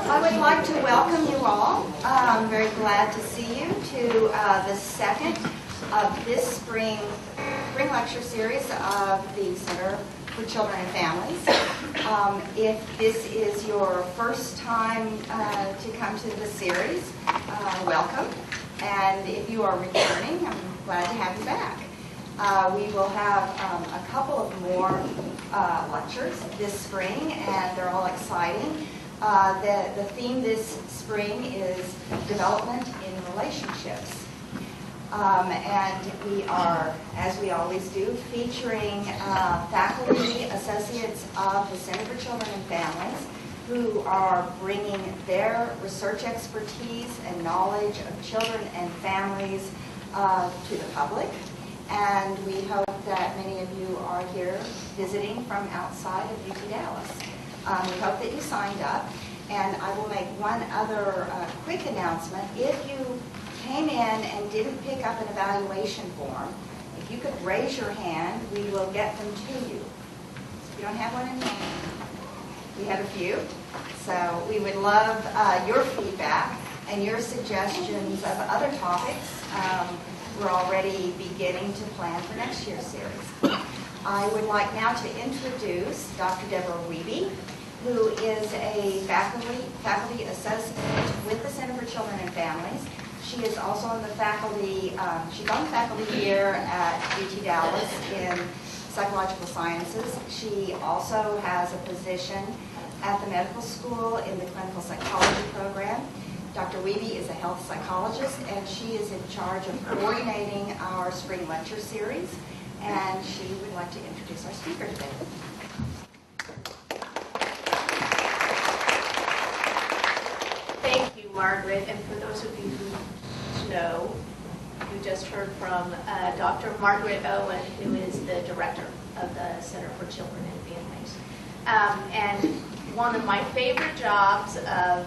I would like to welcome you all. I'm very glad to see you to the second of this spring lecture series of the Center for Children and Families. If this is your first time to come to the series, welcome. And if you are returning, I'm glad to have you back. We will have a couple of more lectures this spring, and they're all exciting. The theme this spring is development in relationships. And we are, as we always do, featuring faculty, associates of the Center for Children and Families who are bringing their research expertise and knowledge of children and families to the public. And we hope that many of you are here visiting from outside of UT Dallas. We hope that you signed up. And I will make one other quick announcement. If you came in and didn't pick up an evaluation form, if you could raise your hand, we will get them to you. If you don't have one in hand, we have a few. So we would love your feedback and your suggestions of other topics. We're already beginning to plan for next year's series. I would like now to introduce Dr. Deborah Wiebe, who is a faculty associate with the Center for Children and Families. She is also on the faculty, she's on the faculty here at UT Dallas in psychological sciences. She also has a position at the medical school in the clinical psychology program. Dr. Wiebe is a health psychologist, and she is in charge of coordinating our spring lecture series, and she would like to introduce our speaker today. Thank you, Margaret, and for those of you who know, you just heard from Dr. Margaret Owen, who is the director of the Center for Children and Families. And one of my favorite jobs of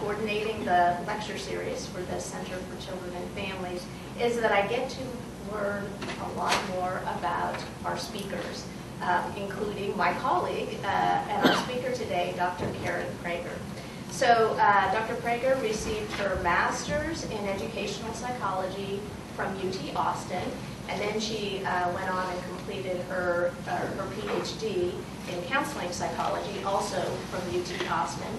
coordinating the lecture series for the Center for Children and Families is that I get to learn a lot more about our speakers, including my colleague and our speaker today, Dr. Karen Prager. So Dr. Prager received her master's in educational psychology from UT Austin, and then she went on and completed her PhD in counseling psychology, also from UT Austin,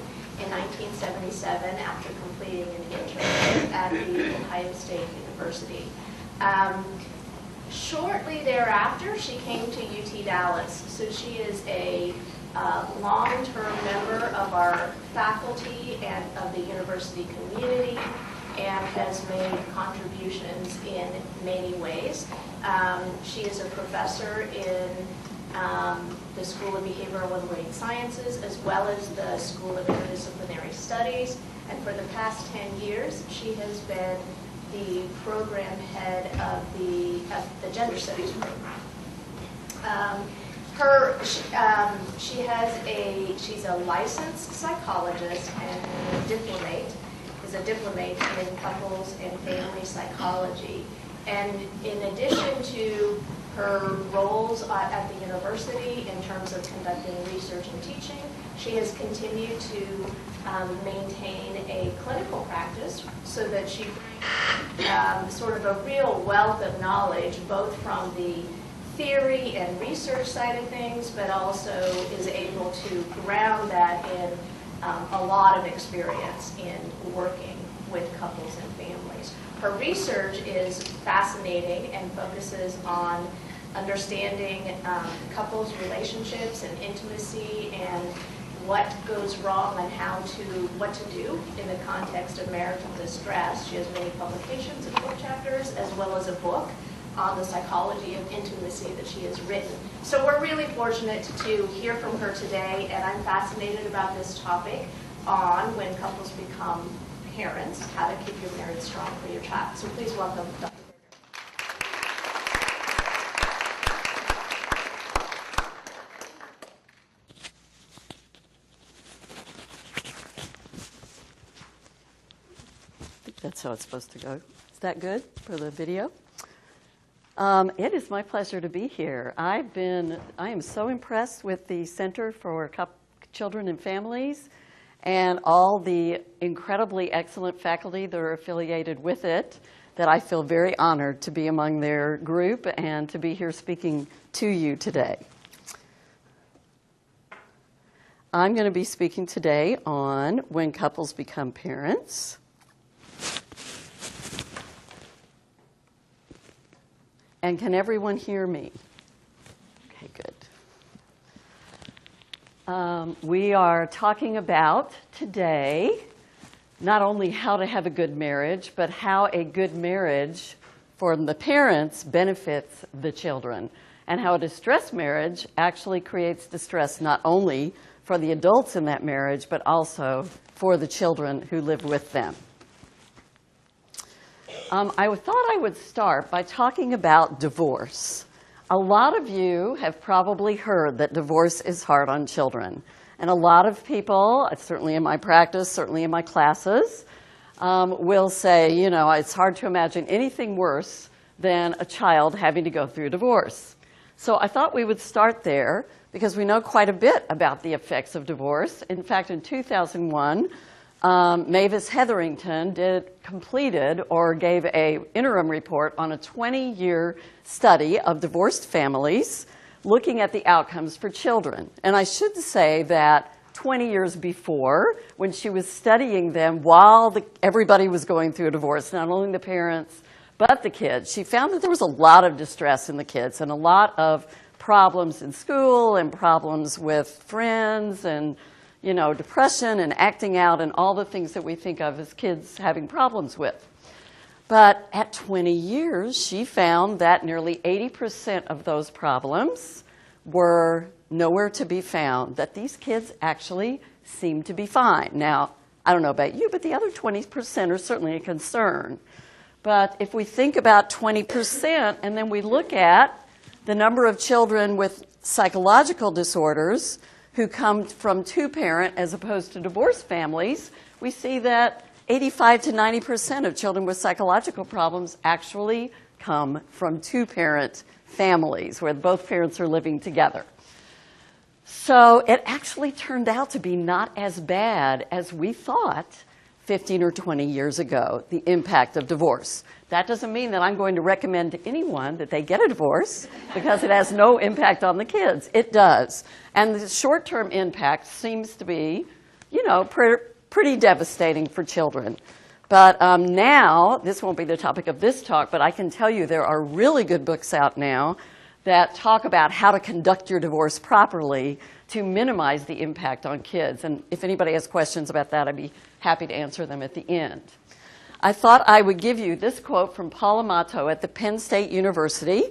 in 1977 after completing an internship at the Ohio State University. Shortly thereafter, she came to UT Dallas, so she is a long-term member of our faculty and of the university community, and has made contributions in many ways. She is a professor in the School of Behavioral and Learning Sciences, as well as the School of Interdisciplinary Studies, and for the past 10 years, she has been the program head of the Gender Studies program. She's a licensed psychologist and is a diplomate in couples and family psychology. And in addition to her roles at the university in terms of conducting research and teaching, she has continued to maintain a clinical practice so that she brings sort of a real wealth of knowledge, both from the theory and research side of things, but also is able to ground that in a lot of experience in working with couples and families. Her research is fascinating and focuses on understanding couples' relationships and intimacy and what goes wrong and what to do in the context of marital distress. She has many publications and book chapters, as well as a book on the psychology of intimacy that she has written. So we're really fortunate to hear from her today, and I'm fascinated about this topic on when couples become parents, how to keep your marriage strong for your child. So please welcome Dr. That's how it's supposed to go. Is that good for the video? It is my pleasure to be here. I am so impressed with the Center for Children and Families and all the incredibly excellent faculty that are affiliated with it, that I feel very honored to be among their group and to be here speaking to you today. I'm going to be speaking today on when couples become parents. And can everyone hear me? Okay, good. We are talking about today not only how to have a good marriage, but how a good marriage for the parents benefits the children, and how a distressed marriage actually creates distress not only for the adults in that marriage, but also for the children who live with them. I thought I would start by talking about divorce. A lot of you have probably heard that divorce is hard on children. And a lot of people, certainly in my practice, certainly in my classes, will say, you know, it's hard to imagine anything worse than a child having to go through a divorce. So I thought we would start there because we know quite a bit about the effects of divorce. In fact, in 2001, Mavis Hetherington completed or gave an interim report on a 20-year study of divorced families looking at the outcomes for children. And I should say that 20 years before, when she was studying them while everybody was going through a divorce, not only the parents, but the kids, she found that there was a lot of distress in the kids and a lot of problems in school and problems with friends and, you know, depression and acting out and all the things that we think of as kids having problems with. But at 20 years, she found that nearly 80% of those problems were nowhere to be found, that these kids actually seemed to be fine. Now, I don't know about you, but the other 20% are certainly a concern. But if we think about 20% and then we look at the number of children with psychological disorders who come from two-parent as opposed to divorced families, we see that 85 to 90% of children with psychological problems actually come from two-parent families where both parents are living together. So it actually turned out to be not as bad as we thought 15 or 20 years ago, the impact of divorce. That doesn't mean that I'm going to recommend to anyone that they get a divorce because it has no impact on the kids. It does. And the short-term impact seems to be, you know, pretty devastating for children. But now, this won't be the topic of this talk, but I can tell you there are really good books out now that talk about how to conduct your divorce properly to minimize the impact on kids. And if anybody has questions about that, I'd be happy to answer them at the end. I thought I would give you this quote from Paul Amato at the Penn State University,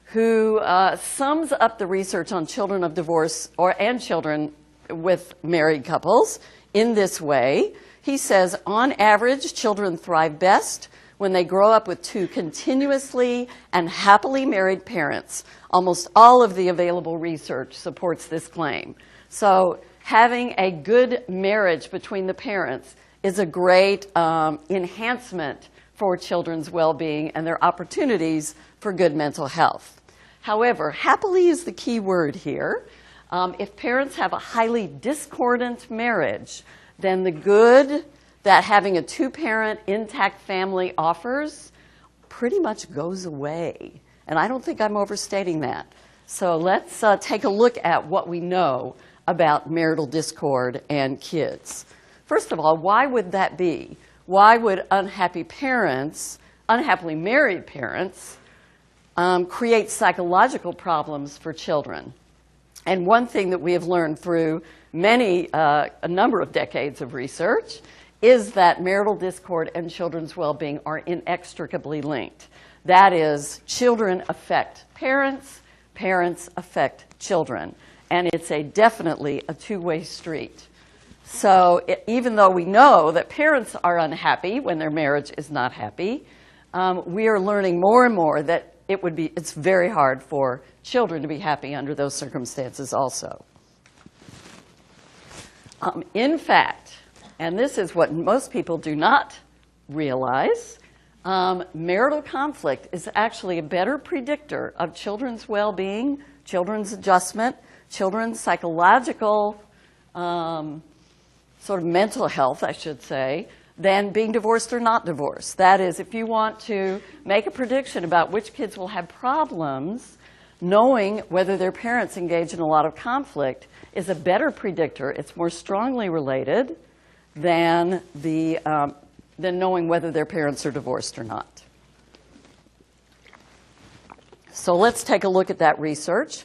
who sums up the research on children of divorce and children with married couples in this way. He says, on average, children thrive best when they grow up with two continuously and happily married parents. Almost all of the available research supports this claim. So having a good marriage between the parents is a great enhancement for children's well-being and their opportunities for good mental health. However, happily is the key word here. If parents have a highly discordant marriage, then the good that having a two-parent intact family offers pretty much goes away. And I don't think I'm overstating that. So let's take a look at what we know about marital discord and kids. First of all, why would that be? Why would unhappy parents, unhappily married parents, create psychological problems for children? And one thing that we have learned through a number of decades of research is that marital discord and children's well-being are inextricably linked. That is, children affect parents, parents affect children. And it's definitely a two-way street. So even though we know that parents are unhappy when their marriage is not happy, we are learning more and more that it's very hard for children to be happy under those circumstances also. In fact, and this is what most people do not realize, marital conflict is actually a better predictor of children's well-being, children's adjustment, children's psychological sort of mental health, I should say, than being divorced or not divorced. That is, if you want to make a prediction about which kids will have problems, knowing whether their parents engage in a lot of conflict is a better predictor. It's more strongly related than knowing whether their parents are divorced or not. So let's take a look at that research.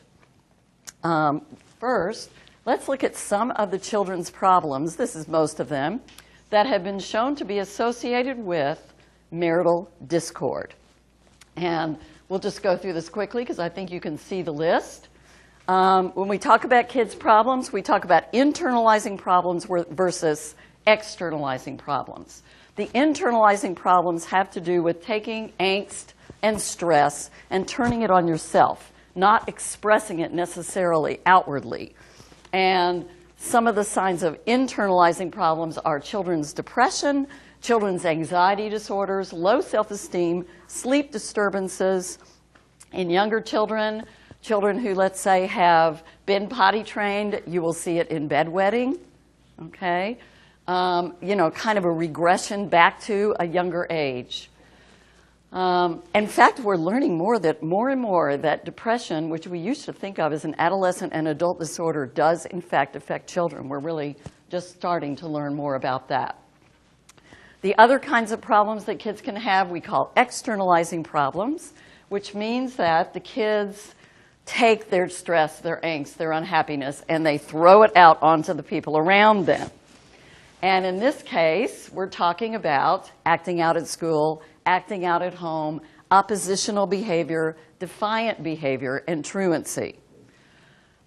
First, let's look at some of the children's problems, this is most of them, that have been shown to be associated with marital discord. And we'll just go through this quickly because I think you can see the list. When we talk about kids' problems, we talk about internalizing problems versus externalizing problems. The internalizing problems have to do with taking angst and stress and turning it on yourself, not expressing it necessarily outwardly. And some of the signs of internalizing problems are children's depression, children's anxiety disorders, low self-esteem, sleep disturbances. In younger children, children who, let's say, have been potty trained, you will see it in bedwetting, okay? Kind of a regression back to a younger age. In fact, we're learning more and more that depression, which we used to think of as an adolescent and adult disorder, does in fact affect children. We're really just starting to learn more about that. The other kinds of problems that kids can have we call externalizing problems, which means that the kids take their stress, their angst, their unhappiness, and they throw it out onto the people around them. And in this case, we're talking about acting out at school, acting out at home, oppositional behavior, defiant behavior, and truancy.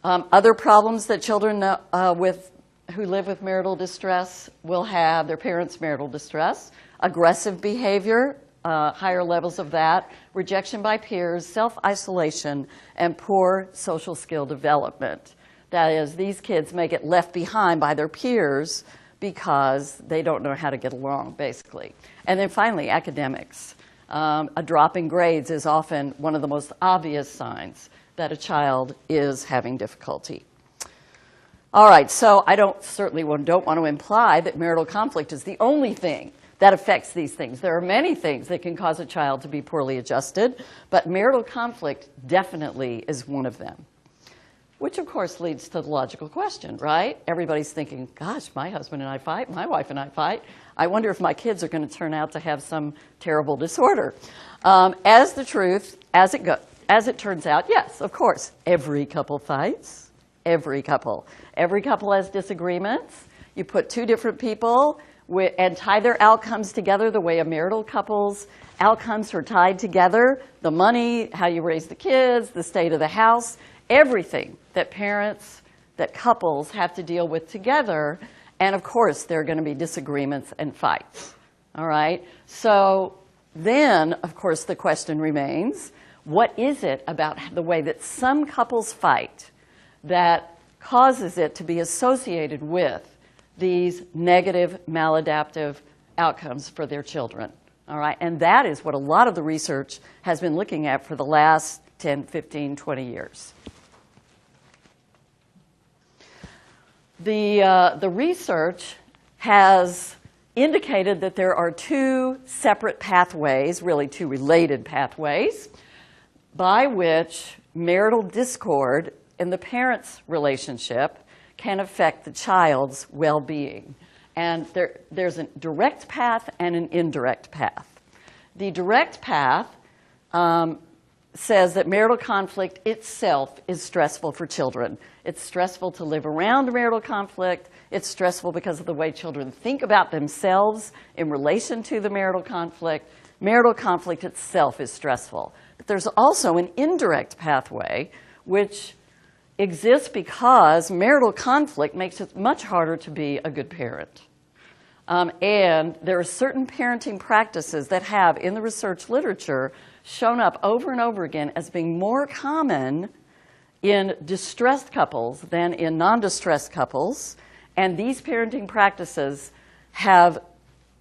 Other problems that children who live with marital distress will have, their parents' marital distress, aggressive behavior, higher levels of that, rejection by peers, self-isolation, and poor social skill development. That is, these kids may get left behind by their peers because they don't know how to get along, basically. And then finally, academics. A drop in grades is often one of the most obvious signs that a child is having difficulty. All right, so I certainly don't want to imply that marital conflict is the only thing that affects these things. There are many things that can cause a child to be poorly adjusted, but marital conflict definitely is one of them. Which, of course, leads to the logical question, right? Everybody's thinking, gosh, my husband and I fight, my wife and I fight. I wonder if my kids are going to turn out to have some terrible disorder. As it turns out, yes, of course, every couple fights. Every couple. Every couple has disagreements. You put two different people and tie their outcomes together the way a marital couple's outcomes are tied together. The money, how you raise the kids, the state of the house, everything that couples have to deal with together. And of course, there are going to be disagreements and fights. All right? So then, of course, the question remains, what is it about the way that some couples fight that causes it to be associated with these negative, maladaptive outcomes for their children? All right? And that is what a lot of the research has been looking at for the last 10, 15, 20 years. The research has indicated that there are two separate pathways, really two related pathways, by which marital discord in the parents' relationship can affect the child's well-being. And there's a direct path and an indirect path. The direct path says that marital conflict itself is stressful for children. It's stressful to live around marital conflict. It's stressful because of the way children think about themselves in relation to the marital conflict. Marital conflict itself is stressful. But there's also an indirect pathway which exists because marital conflict makes it much harder to be a good parent. And there are certain parenting practices that have, in the research literature, shown up over and over again as being more common in distressed couples than in non-distressed couples. And these parenting practices have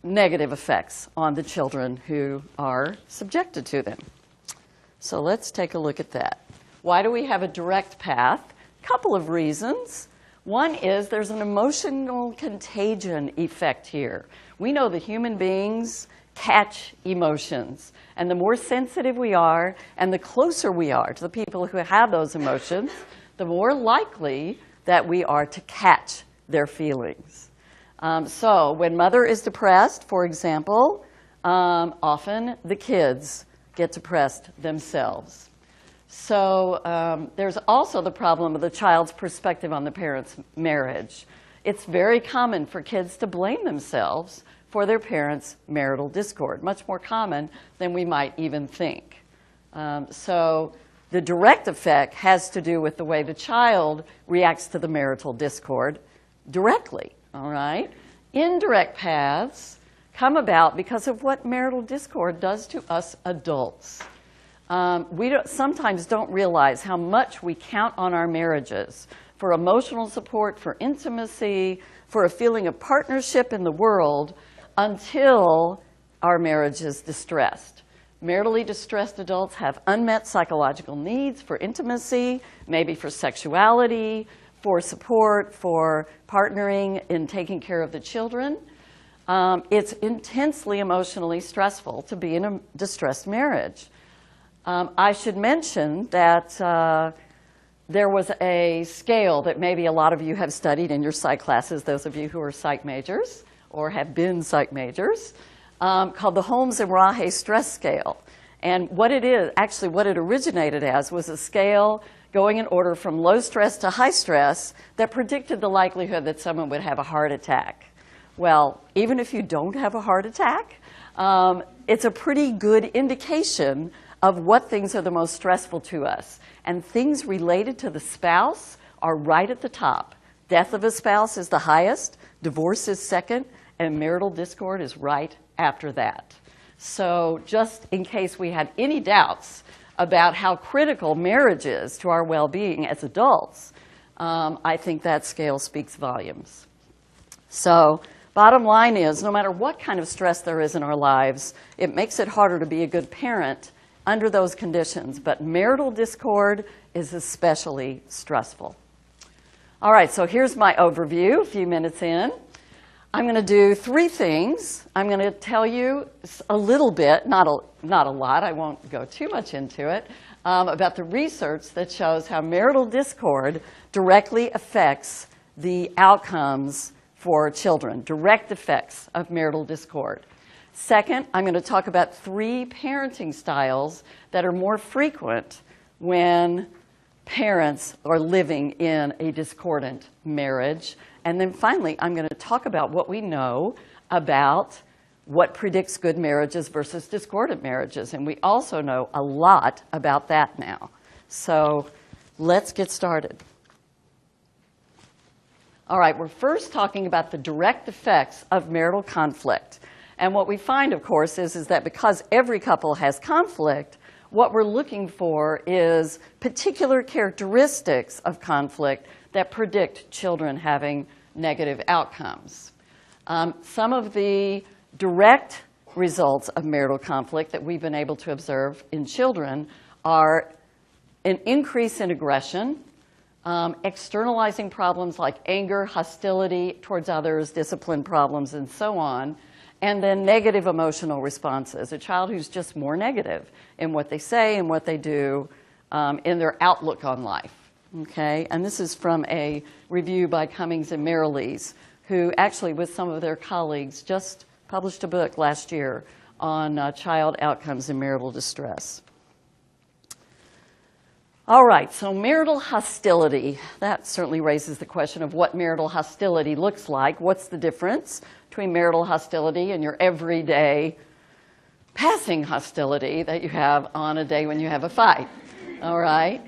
negative effects on the children who are subjected to them. So let's take a look at that. Why do we have a direct path? A couple of reasons. One is there's an emotional contagion effect here. We know that human beings catch emotions. And the more sensitive we are and the closer we are to the people who have those emotions, the more likely that we are to catch their feelings. So when mother is depressed, for example, often the kids get depressed themselves. So there's also the problem of the child's perspective on the parents' marriage. It's very common for kids to blame themselves for their parents' marital discord, much more common than we might even think. So the direct effect has to do with the way the child reacts to the marital discord directly, all right? Indirect paths come about because of what marital discord does to us adults. We sometimes don't realize how much we count on our marriages for emotional support, for intimacy, for a feeling of partnership in the world until our marriage is distressed. Maritally distressed adults have unmet psychological needs for intimacy, maybe for sexuality, for support, for partnering in taking care of the children. It's intensely emotionally stressful to be in a distressed marriage. I should mention that there was a scale that maybe a lot of you have studied in your psych classes, those of you who are psych majors or have been psych majors, called the Holmes and Rahe stress scale. And what it is, actually what it originated as, was a scale going in order from low stress to high stress that predicted the likelihood that someone would have a heart attack. Well, even if you don't have a heart attack, it's a pretty good indication of what things are the most stressful to us. And things related to the spouse are right at the top. Death of a spouse is the highest, divorce is second, and marital discord is right after that. So just in case we had any doubts about how critical marriage is to our well-being as adults, I think that scale speaks volumes. So bottom line is, no matter what kind of stress there is in our lives, it makes it harder to be a good parent under those conditions, but marital discord is especially stressful. All right, so here's my overview a few minutes in. I'm going to do three things. I'm going to tell you a little bit, not a lot, I won't go too much into it, about the research that shows how marital discord directly affects the outcomes for children, direct effects of marital discord. Second, I'm going to talk about three parenting styles that are more frequent when parents are living in a discordant marriage. And then finally, I'm going to talk about what we know about what predicts good marriages versus discordant marriages. And we also know a lot about that now. So let's get started. All right, we're first talking about the direct effects of marital conflict. And what we find, of course, is that because every couple has conflict, what we're looking for is particular characteristics of conflict that predict children having negative outcomes. Some of the direct results of marital conflict that we've been able to observe in children are an increase in aggression, externalizing problems like anger, hostility towards others, discipline problems, and so on, and then negative emotional responses. A child who's just more negative in what they say and what they do, in their outlook on life. Okay? And this is from a review by Cummings and Marital, who actually, with some of their colleagues, just published a book last year on child outcomes in marital distress. All right, so marital hostility. That certainly raises the question of what marital hostility looks like. What's the difference between marital hostility and your everyday passing hostility that you have on a day when you have a fight? All right?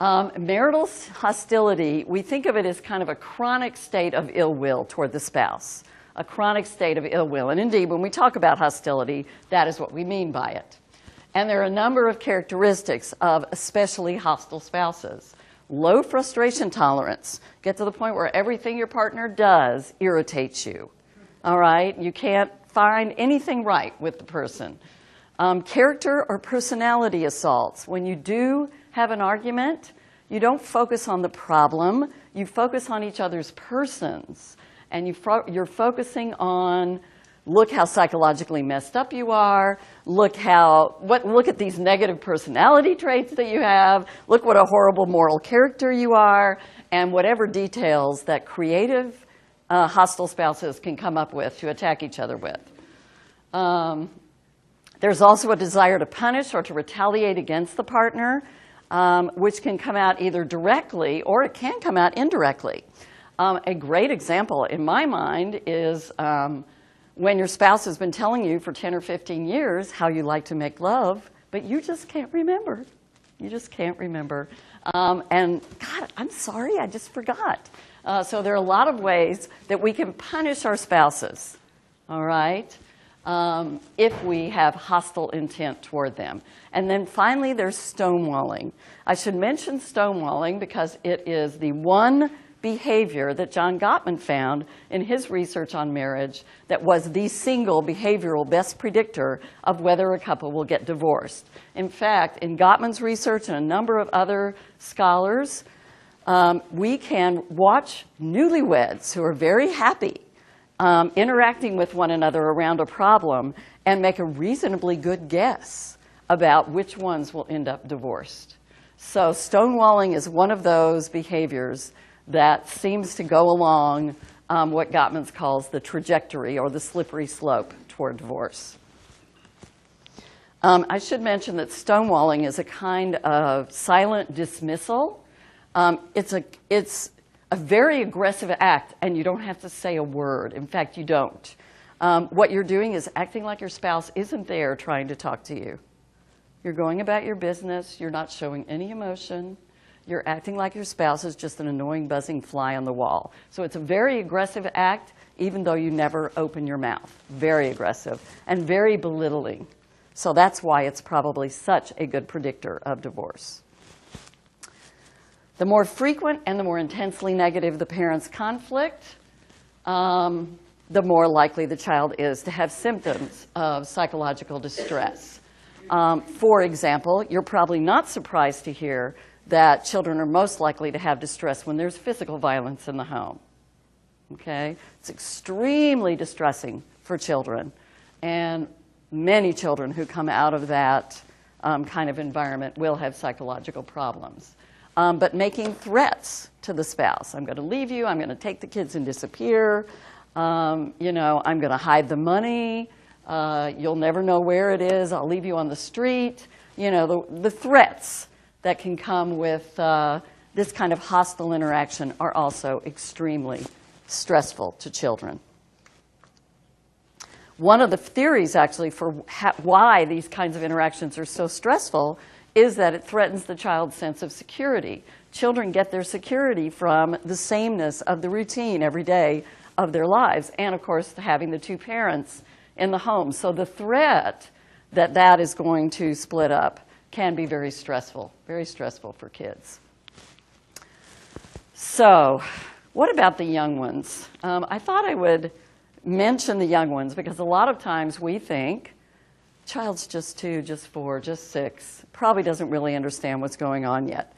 Marital hostility, we think of it as kind of a chronic state of ill will toward the spouse, a chronic state of ill will. And indeed, when we talk about hostility, that is what we mean by it. And there are a number of characteristics of especially hostile spouses. Low frustration tolerance. Get to the point where everything your partner does irritates you. All right? You can't find anything right with the person. Character or personality assaults. When you do have an argument, you don't focus on the problem. You focus on each other's persons, and you're focusing on, look how psychologically messed up you are, look at these negative personality traits that you have, look what a horrible moral character you are, and whatever details that creative hostile spouses can come up with to attack each other with. There's also a desire to punish or to retaliate against the partner, which can come out either directly or it can come out indirectly. A great example in my mind is when your spouse has been telling you for 10 or 15 years how you like to make love, but you just can't remember. You just can't remember. And God, I'm sorry, I just forgot. So there are a lot of ways that we can punish our spouses, all right, if we have hostile intent toward them. And then finally, there's stonewalling. I should mention stonewalling because it is the one behavior that John Gottman found in his research on marriage that was the single behavioral best predictor of whether a couple will get divorced. In fact, in Gottman's research and a number of other scholars, we can watch newlyweds who are very happy interacting with one another around a problem and make a reasonably good guess about which ones will end up divorced. So stonewalling is one of those behaviors that seems to go along what Gottman calls the trajectory or the slippery slope toward divorce. I should mention that stonewalling is a kind of silent dismissal. It's a very aggressive act, and you don't have to say a word. In fact, you don't. What you're doing is acting like your spouse isn't there trying to talk to you. You're going about your business. You're not showing any emotion. You're acting like your spouse is just an annoying, buzzing fly on the wall. So it's a very aggressive act, even though you never open your mouth. Very aggressive and very belittling. So that's why it's probably such a good predictor of divorce. The more frequent and the more intensely negative the parents' conflict, the more likely the child is to have symptoms of psychological distress. For example, you're probably not surprised to hear that children are most likely to have distress when there's physical violence in the home. Okay? It's extremely distressing for children. And many children who come out of that kind of environment will have psychological problems. But making threats to the spouse. I'm going to leave you. I'm going to take the kids and disappear. I'm going to hide the money. You'll never know where it is. I'll leave you on the street. The threats that can come with this kind of hostile interaction are also extremely stressful to children. One of the theories, actually, for why these kinds of interactions are so stressful is that it threatens the child's sense of security. Children get their security from the sameness of the routine every day of their lives, and, of course, having the two parents in the home. So the threat that is going to split up can be very stressful for kids. So what about the young ones? I thought I would mention the young ones because a lot of times we think, child's just 2, just 4, just 6, probably doesn't really understand what's going on yet.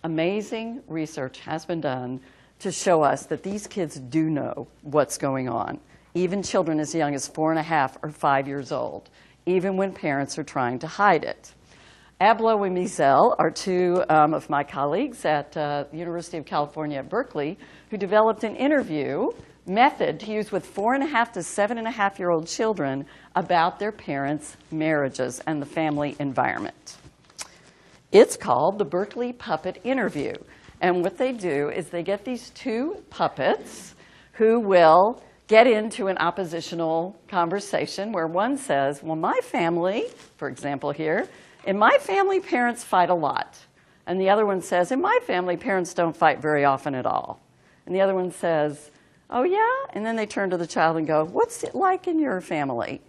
Amazing research has been done to show us that these kids do know what's going on, even children as young as 4.5 or 5 years old, even when parents are trying to hide it. Ablo and Mizel are two of my colleagues at the University of California at Berkeley who developed an interview method to use with 4.5 to 7.5-year-old children about their parents' marriages and the family environment. It's called the Berkeley Puppet Interview. And what they do is they get these 2 puppets who will get into an oppositional conversation where one says, well, my family, for example here, in my family, parents fight a lot. And the other one says, in my family, parents don't fight very often at all. And the other one says, oh, yeah? And then they turn to the child and go, what's it like in your family?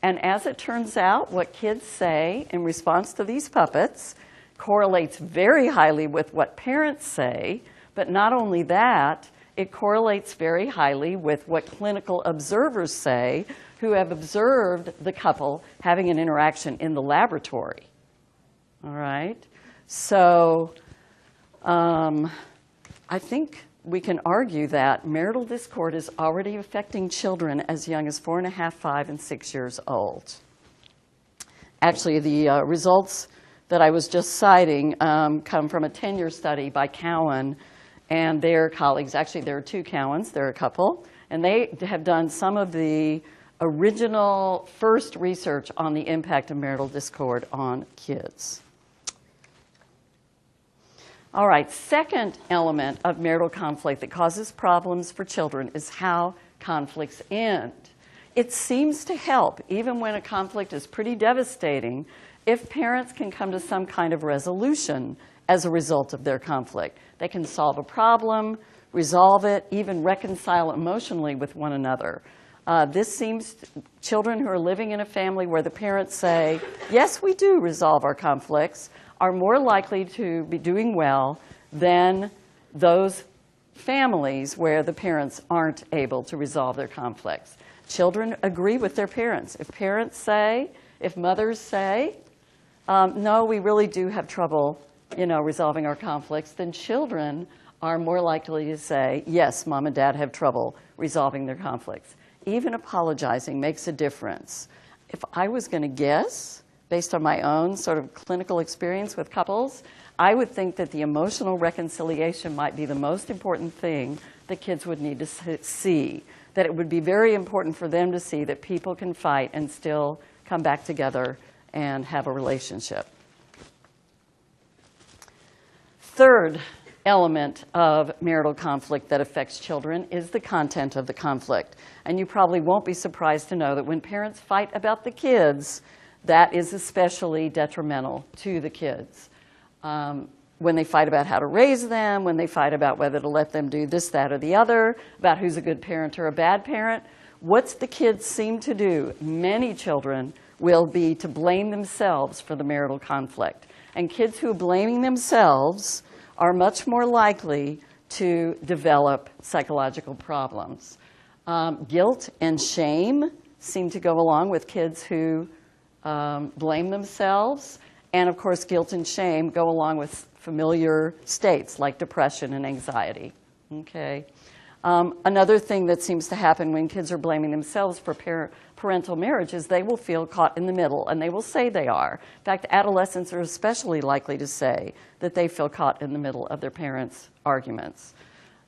And as it turns out, what kids say in response to these puppets correlates very highly with what parents say. But not only that, it correlates very highly with what clinical observers say who have observed the couple having an interaction in the laboratory. All right? So I think we can argue that marital discord is already affecting children as young as 4.5, 5, and 6 years old. Actually, the results that I was just citing come from a 10-year study by Cowan and their colleagues. Actually, there are two Cowans, they're a couple, and they have done some of the original first research on the impact of marital discord on kids. All right, second element of marital conflict that causes problems for children is how conflicts end. It seems to help, even when a conflict is pretty devastating, if parents can come to some kind of resolution as a result of their conflict. They can solve a problem, resolve it, even reconcile emotionally with one another. Children who are living in a family where the parents say, yes, we do resolve our conflicts, are more likely to be doing well than those families where the parents aren't able to resolve their conflicts. Children agree with their parents. If mothers say, no, we really do have trouble, resolving our conflicts, then children are more likely to say, yes, mom and dad have trouble resolving their conflicts. Even apologizing makes a difference. If I was going to guess, based on my own sort of clinical experience with couples, I would think that the emotional reconciliation might be the most important thing that kids would need to see. That it would be very important for them to see that people can fight and still come back together and have a relationship. Third element of marital conflict that affects children is the content of the conflict. And you probably won't be surprised to know that when parents fight about the kids, that is especially detrimental to the kids. When they fight about how to raise them, when they fight about whether to let them do this, that, or the other, about who's a good parent or a bad parent, what's the kids seem to do? Many children will be to blame themselves for the marital conflict. And kids who are blaming themselves are much more likely to develop psychological problems. Guilt and shame seem to go along with kids who blame themselves. And of course, guilt and shame go along with familiar states like depression and anxiety. Okay. Another thing that seems to happen when kids are blaming themselves for parental marriage is they will feel caught in the middle, and they will say they are. In fact, adolescents are especially likely to say that they feel caught in the middle of their parents' arguments.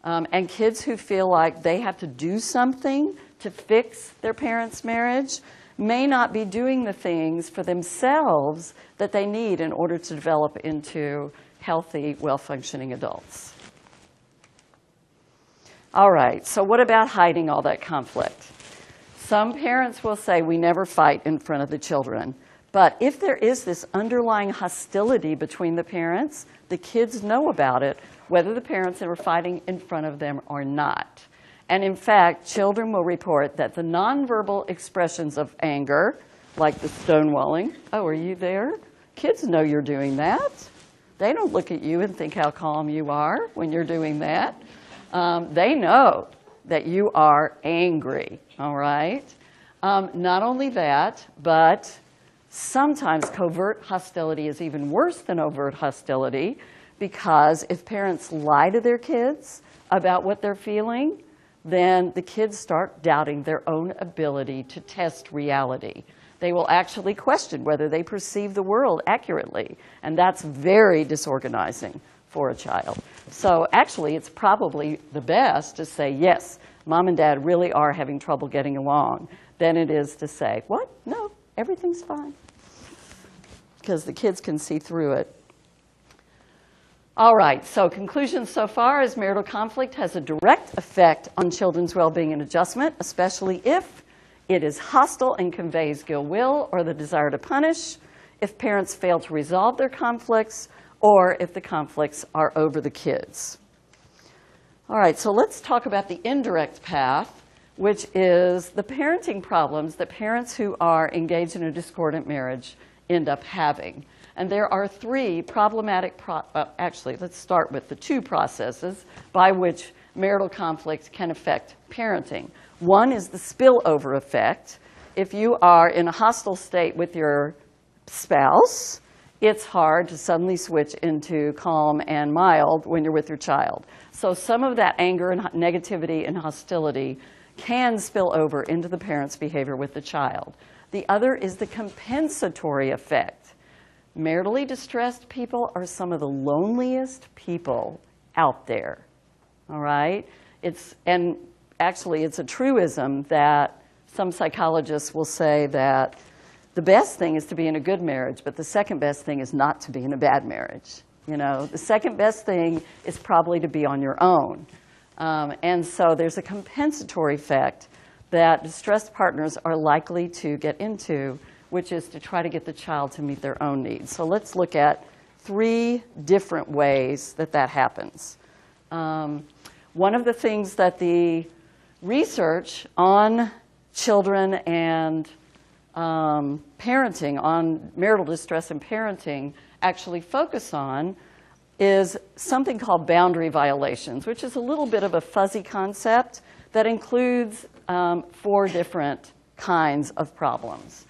And kids who feel like they have to do something to fix their parents' marriage may not be doing the things for themselves that they need in order to develop into healthy, well-functioning adults. All right, so what about hiding all that conflict? Some parents will say we never fight in front of the children. But if there is this underlying hostility between the parents, the kids know about it, whether the parents are fighting in front of them or not. And in fact, children will report that the nonverbal expressions of anger, like the stonewalling, oh, are you there? Kids know you're doing that. They don't look at you and think how calm you are when you're doing that. They know that you are angry, all right? Not only that, but sometimes covert hostility is even worse than overt hostility, because if parents lie to their kids about what they're feeling, then the kids start doubting their own ability to test reality. They will actually question whether they perceive the world accurately, and that's very disorganizing for a child. So actually, it's probably the best to say, yes, mom and dad really are having trouble getting along, than it is to say, what? No, everything's fine. Because the kids can see through it. All right, so conclusions so far is marital conflict has a direct effect on children's well-being and adjustment, especially if it is hostile and conveys ill will or the desire to punish, if parents fail to resolve their conflicts, or if the conflicts are over the kids. All right, so let's talk about the indirect path, which is the parenting problems that parents who are engaged in a discordant marriage end up having. And there are three problematic, actually, let's start with the two processes by which marital conflict can affect parenting. One is the spillover effect. If you are in a hostile state with your spouse it's hard to suddenly switch into calm and mild when you're with your child. So some of that anger and negativity and hostility can spill over into the parent's behavior with the child. The other is the compensatory effect. Maritally distressed people are some of the loneliest people out there, all right? And actually, it's a truism that some psychologists will say that the best thing is to be in a good marriage, but the second best thing is not to be in a bad marriage. You know, the second best thing is probably to be on your own. And so there's a compensatory effect that distressed partners are likely to get into, which is to try to get the child to meet their own needs. So let's look at 3 different ways that that happens. One of the things that the research on children and parenting, on marital distress and parenting, actually focus on is something called boundary violations, which is a little bit of a fuzzy concept that includes 4 different kinds of problems.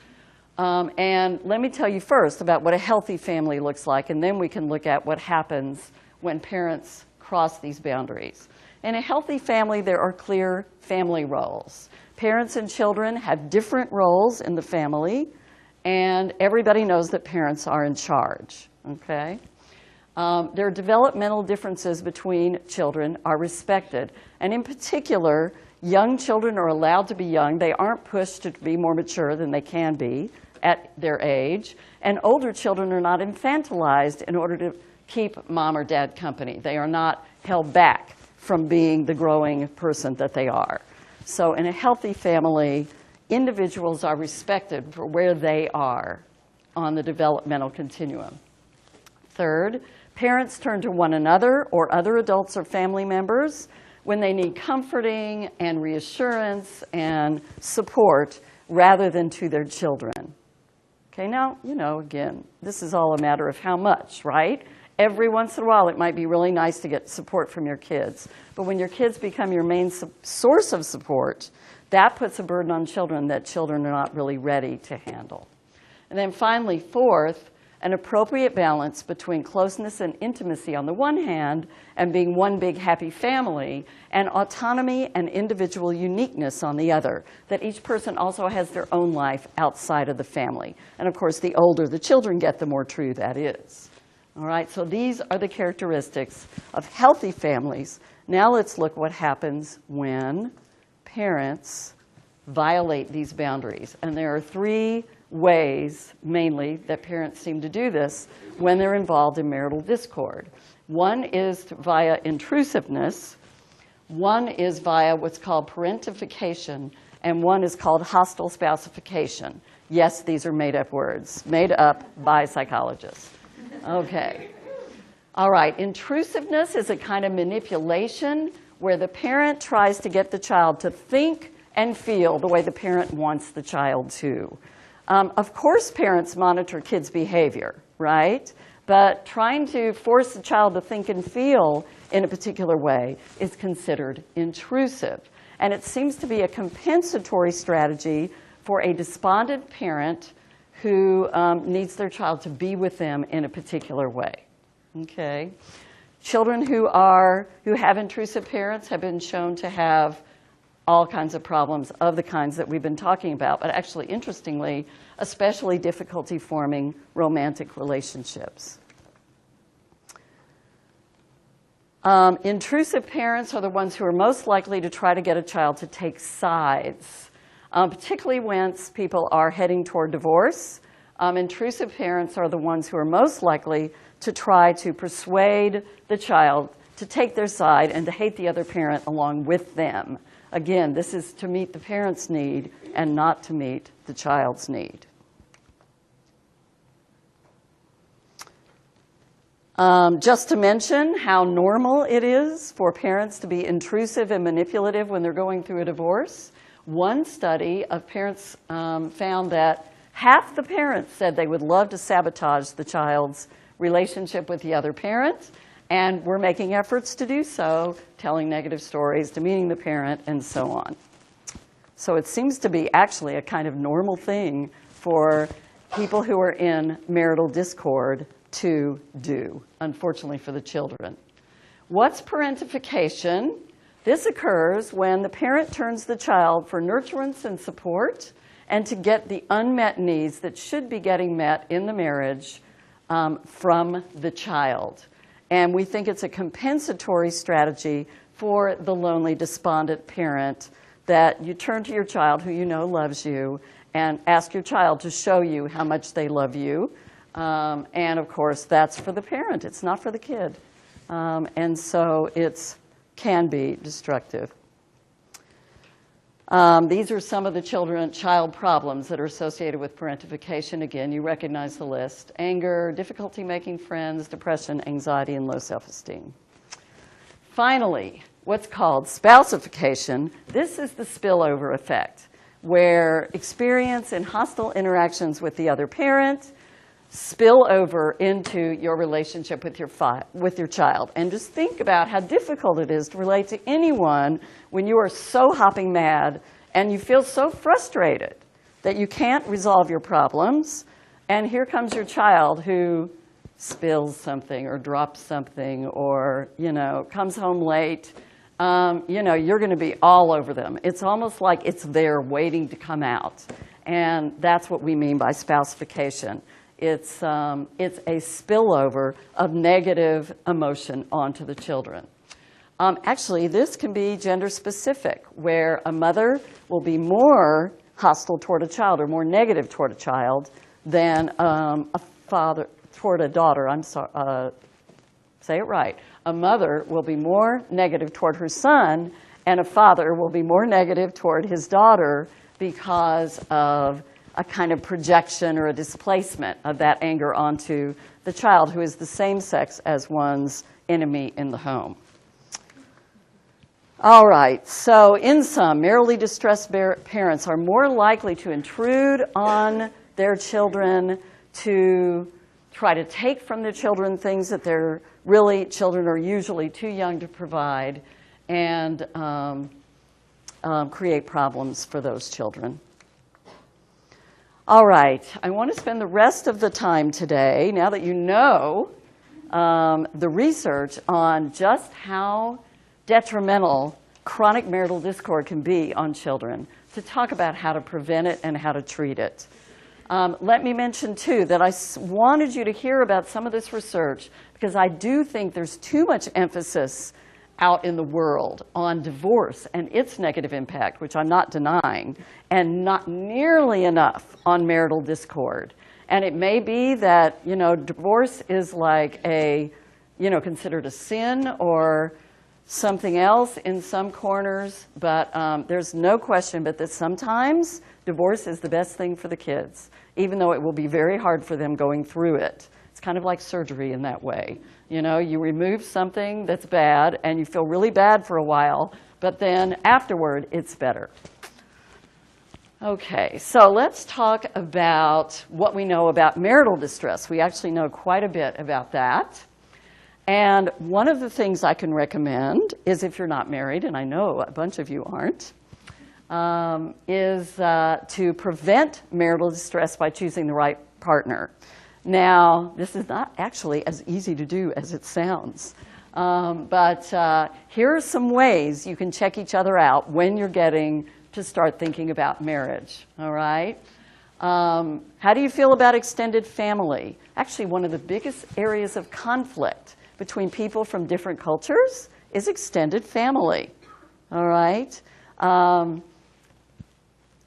And let me tell you first about what a healthy family looks like, and then we can look at what happens when parents cross these boundaries. In a healthy family, there are clear family roles. Parents and children have different roles in the family, and everybody knows that parents are in charge, okay? Their developmental differences between children are respected. And in particular, young children are allowed to be young. They aren't pushed to be more mature than they can be at their age. And older children are not infantilized in order to keep mom or dad company. They are not held back from being the growing person that they are. So in a healthy family, individuals are respected for where they are on the developmental continuum. Third, parents turn to one another or other adults or family members when they need comforting and reassurance and support rather than to their children. Okay, now, you know, again, this is all a matter of how much, right? Every once in a while, it might be really nice to get support from your kids. But when your kids become your main source of support, that puts a burden on children that children are not really ready to handle. And then finally, fourth, an appropriate balance between closeness and intimacy on the one hand and being one big happy family, and autonomy and individual uniqueness on the other, that each person also has their own life outside of the family. And of course, the older the children get, the more true that is. All right, so these are the characteristics of healthy families. Now let's look what happens when parents violate these boundaries. And there are 3 ways, mainly, that parents seem to do this when they're involved in marital discord. One is via intrusiveness, one is via what's called parentification, and one is called hostile spousification. Yes, these are made-up words, made up by psychologists. Okay. All right, intrusiveness is a kind of manipulation where the parent tries to get the child to think and feel the way the parent wants the child to. Of course, parents monitor kids' behavior, right? But trying to force the child to think and feel in a particular way is considered intrusive. And it seems to be a compensatory strategy for a despondent parent who needs their child to be with them in a particular way. Okay? Children who have intrusive parents have been shown to have all kinds of problems of the kinds that we've been talking about, but actually, interestingly, especially difficulty forming romantic relationships. Intrusive parents are the ones who are most likely to try to get a child to take sides, particularly once people are heading toward divorce. Intrusive parents are the ones who are most likely to try to persuade the child to take their side and to hate the other parent along with them. Again, this is to meet the parent's need and not to meet the child's need. Just to mention how normal it is for parents to be intrusive and manipulative when they're going through a divorce, one study of parents found that half the parents said they would love to sabotage the child's relationship with the other parent, and were making efforts to do so, telling negative stories, demeaning the parent, and so on. So it seems to be actually a kind of normal thing for people who are in marital discord to do, unfortunately for the children. What's parentification? This occurs when the parent turns the child for nurturance and support and to get the unmet needs that should be getting met in the marriage from the child. And we think it's a compensatory strategy for the lonely, despondent parent that you turn to your child who you know loves you and ask your child to show you how much they love you. And of course, that's for the parent. It's not for the kid. And so it can be destructive. These are some of the child problems that are associated with parentification. Again, you recognize the list: anger, difficulty making friends, depression, anxiety, and low self-esteem. Finally, what's called spousification. This is the spillover effect, where experience and hostile interactions with the other parent spill over into your relationship with your child. And just think about how difficult it is to relate to anyone when you are so hopping mad and you feel so frustrated that you can't resolve your problems. And here comes your child who spills something or drops something or, comes home late. You're going to be all over them. It's almost like it's there waiting to come out. And that's what we mean by spousification. It's a spillover of negative emotion onto the children. Actually, this can be gender specific, where a mother will be more hostile toward a child or more negative toward a child than a father toward a daughter. Say it right. A mother will be more negative toward her son, and a father will be more negative toward his daughter because of a kind of projection or a displacement of that anger onto the child who is the same sex as one's enemy in the home. All right, so in sum, maritally distressed parents are more likely to intrude on their children, to try to take from their children things that children are usually too young to provide, and create problems for those children. All right, I want to spend the rest of the time today, now that you know the research on just how detrimental chronic marital discord can be on children, to talk about how to prevent it and how to treat it. Let me mention, too, that I wanted you to hear about some of this research because I do think there's too much emphasis out in the world on divorce and its negative impact, which I'm not denying, and not nearly enough on marital discord. And it may be that, divorce is like considered a sin or something else in some corners, but there's no question but that sometimes divorce is the best thing for the kids, even though it will be very hard for them going through it. It's kind of like surgery in that way. You remove something that's bad and you feel really bad for a while, but then afterward it's better. Okay, so let's talk about what we know about marital distress. We actually know quite a bit about that. And one of the things I can recommend is, if you're not married, and I know a bunch of you aren't, is to prevent marital distress by choosing the right partner. Now, this is not actually as easy to do as it sounds. But here are some ways you can check each other out when you're getting to start thinking about marriage, all right? How do you feel about extended family? Actually, one of the biggest areas of conflict between people from different cultures is extended family, all right?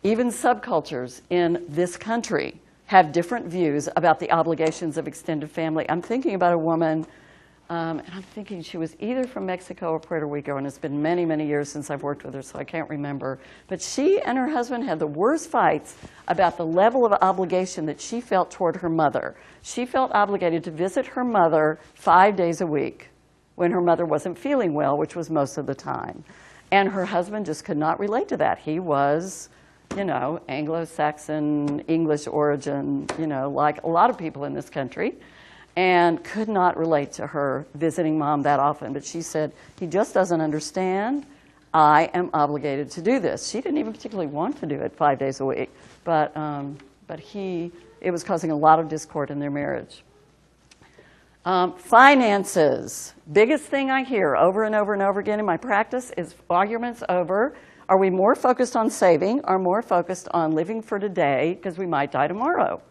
Even subcultures in this country have different views about the obligations of extended family. I'm thinking about a woman, and I'm thinking she was either from Mexico or Puerto Rico, and it's been many, many years since I've worked with her, so I can't remember. But she and her husband had the worst fights about the level of obligation that she felt toward her mother. She felt obligated to visit her mother 5 days a week when her mother wasn't feeling well, which was most of the time. And her husband just could not relate to that. He was, Anglo-Saxon, English origin, like a lot of people in this country, and could not relate to her visiting mom that often. But she said, he just doesn't understand. I am obligated to do this. She didn't even particularly want to do it 5 days a week, but he it was causing a lot of discord in their marriage. Finances. Biggest thing I hear over and over and over again in my practice is arguments over, are we more focused on saving or more focused on living for today because we might die tomorrow?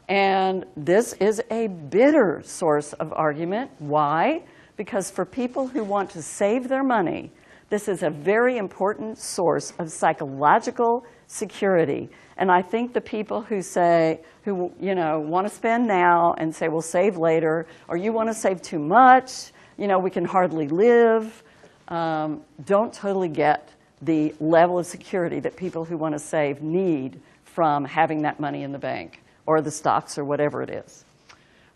And this is a bitter source of argument. Why? Because for people who want to save their money, this is a very important source of psychological security. And I think the people who say, want to spend now and say, we'll save later, or you want to save too much, we can hardly live, don't totally get the level of security that people who want to save need from having that money in the bank or the stocks or whatever it is.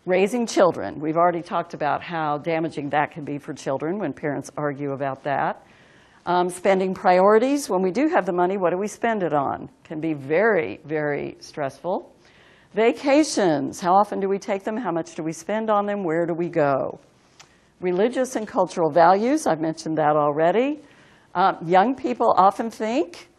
Raising children. We've already talked about how damaging that can be for children when parents argue about that. Spending priorities. When we do have the money, what do we spend it on? Can be very, very stressful. Vacations. How often do we take them? How much do we spend on them? Where do we go? Religious and cultural values. I've mentioned that already. Young people often think,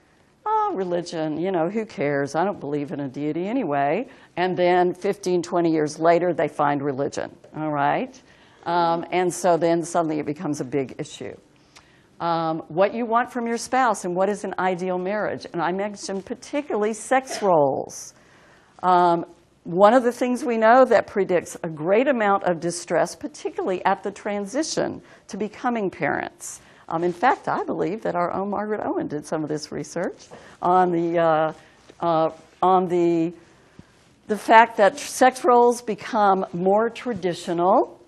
oh, religion, who cares? I don't believe in a deity anyway. And then 15, 20 years later, they find religion, all right? And so then suddenly it becomes a big issue. What you want from your spouse and what is an ideal marriage. And I mentioned particularly sex roles. One of the things we know that predicts a great amount of distress, particularly at the transition to becoming parents. In fact, I believe that our own Margaret Owen did some of this research on the fact that sex roles become more traditional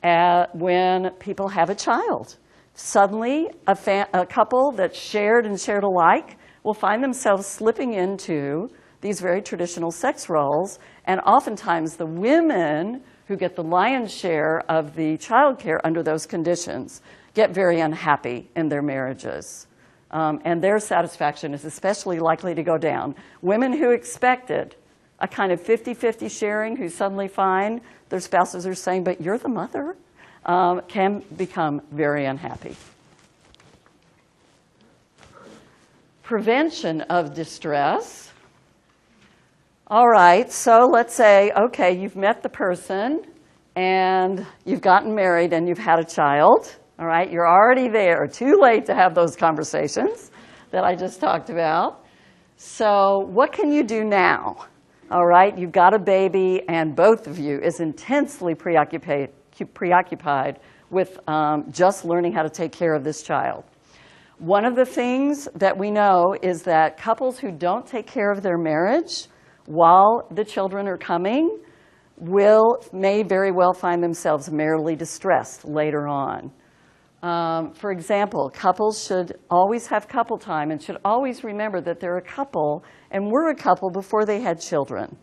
when people have a child. Suddenly, a couple that shared and shared alike will find themselves slipping into these very traditional sex roles, and oftentimes the women who get the lion's share of the child care under those conditions get very unhappy in their marriages. And their satisfaction is especially likely to go down. Women who expected a kind of 50-50 sharing, who suddenly find their spouses are saying, but you're the mother, can become very unhappy. Prevention of distress. All right, so let's say, okay, you've met the person, and you've gotten married, and you've had a child. All right, you're already there. Too late to have those conversations that I just talked about. So what can you do now? All right, you've got a baby, and both of you is intensely preoccupied with just learning how to take care of this child. One of the things that we know is that couples who don't take care of their marriage while the children are coming may very well find themselves maritally distressed later on. For example, couples should always have couple time and should always remember that they're a couple and were a couple before they had children.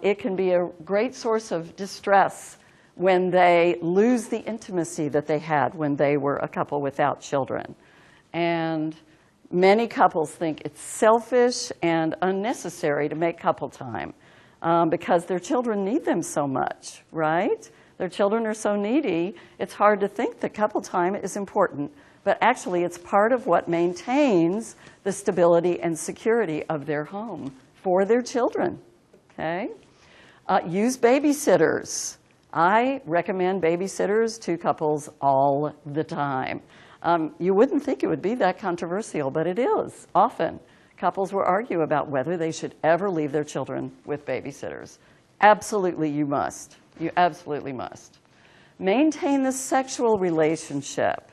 It can be a great source of distress when they lose the intimacy that they had when they were a couple without children. And many couples think it's selfish and unnecessary to make couple time because their children need them so much, right? Their children are so needy, it's hard to think that couple time is important. But actually, it's part of what maintains the stability and security of their home for their children, okay? Use babysitters. I recommend babysitters to couples all the time. You wouldn't think it would be that controversial, but it is. Often, couples will argue about whether they should ever leave their children with babysitters. Absolutely, you must. You absolutely must. Maintain the sexual relationship.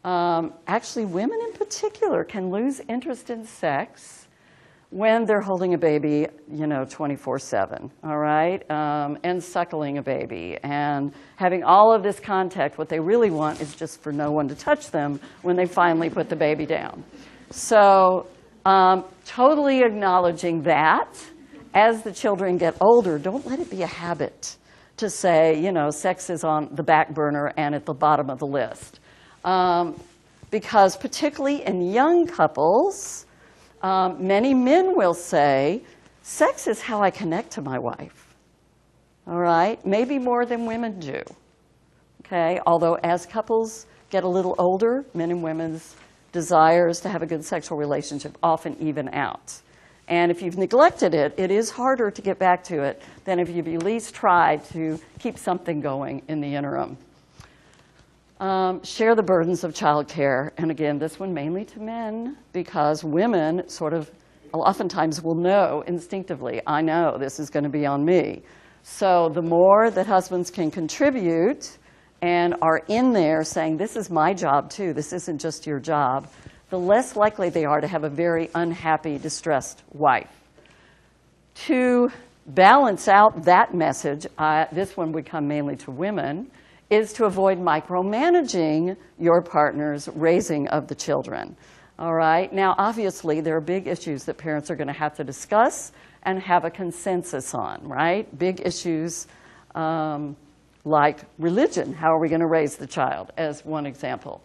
Actually, women in particular can lose interest in sex when they're holding a baby, 24/7, all right? And suckling a baby and having all of this contact. What they really want is just for no one to touch them when they finally put the baby down. So totally acknowledging that as the children get older, don't let it be a habit to say, sex is on the back burner and at the bottom of the list. Because particularly in young couples, many men will say, sex is how I connect to my wife, all right? Maybe more than women do, okay? Although as couples get a little older, men and women's desires to have a good sexual relationship often even out. And if you've neglected it, it is harder to get back to it than if you've at least tried to keep something going in the interim. Share the burdens of childcare. And again, this one mainly to men, because women sort of oftentimes will know instinctively, I know this is going to be on me. So the more that husbands can contribute and are in there saying, this is my job too, this isn't just your job, the less likely they are to have a very unhappy, distressed wife. To balance out that message, this one would come mainly to women, is to avoid micromanaging your partner's raising of the children. All right? Now, obviously, there are big issues that parents are going to have to discuss and have a consensus on, right? Big issues like religion. How are we going to raise the child, as one example.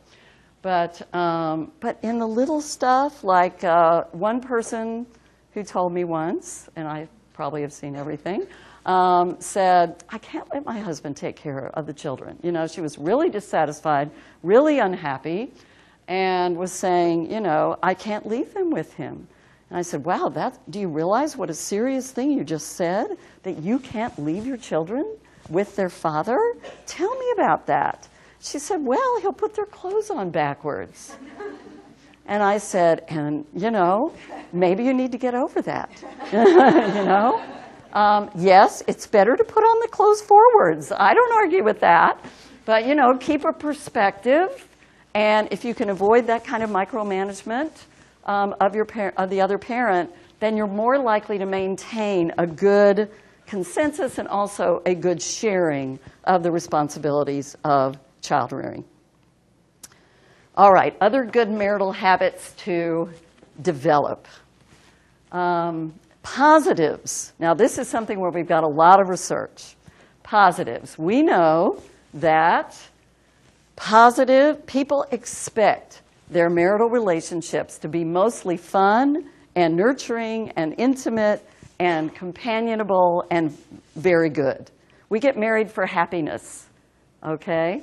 But in the little stuff, like one person who told me once, and I probably have seen everything, said, I can't let my husband take care of the children. You know, she was really dissatisfied, really unhappy, and was saying, you know, I can't leave them with him. And I said, wow, do you realize what a serious thing you just said? That you can't leave your children with their father? Tell me about that. She said, well, he'll put their clothes on backwards. And I said, and, you know, maybe you need to get over that. You know? Yes, it's better to put on the clothes forwards. I don't argue with that. But, you know, keep a perspective. And if you can avoid that kind of micromanagement of the other parent, then you're more likely to maintain a good consensus and also a good sharing of the responsibilities of child rearing. All right, other good marital habits to develop. Positives. Now, this is something where we've got a lot of research. Positives. We know that positive people expect their marital relationships to be mostly fun and nurturing and intimate and companionable and very good. We get married for happiness, okay?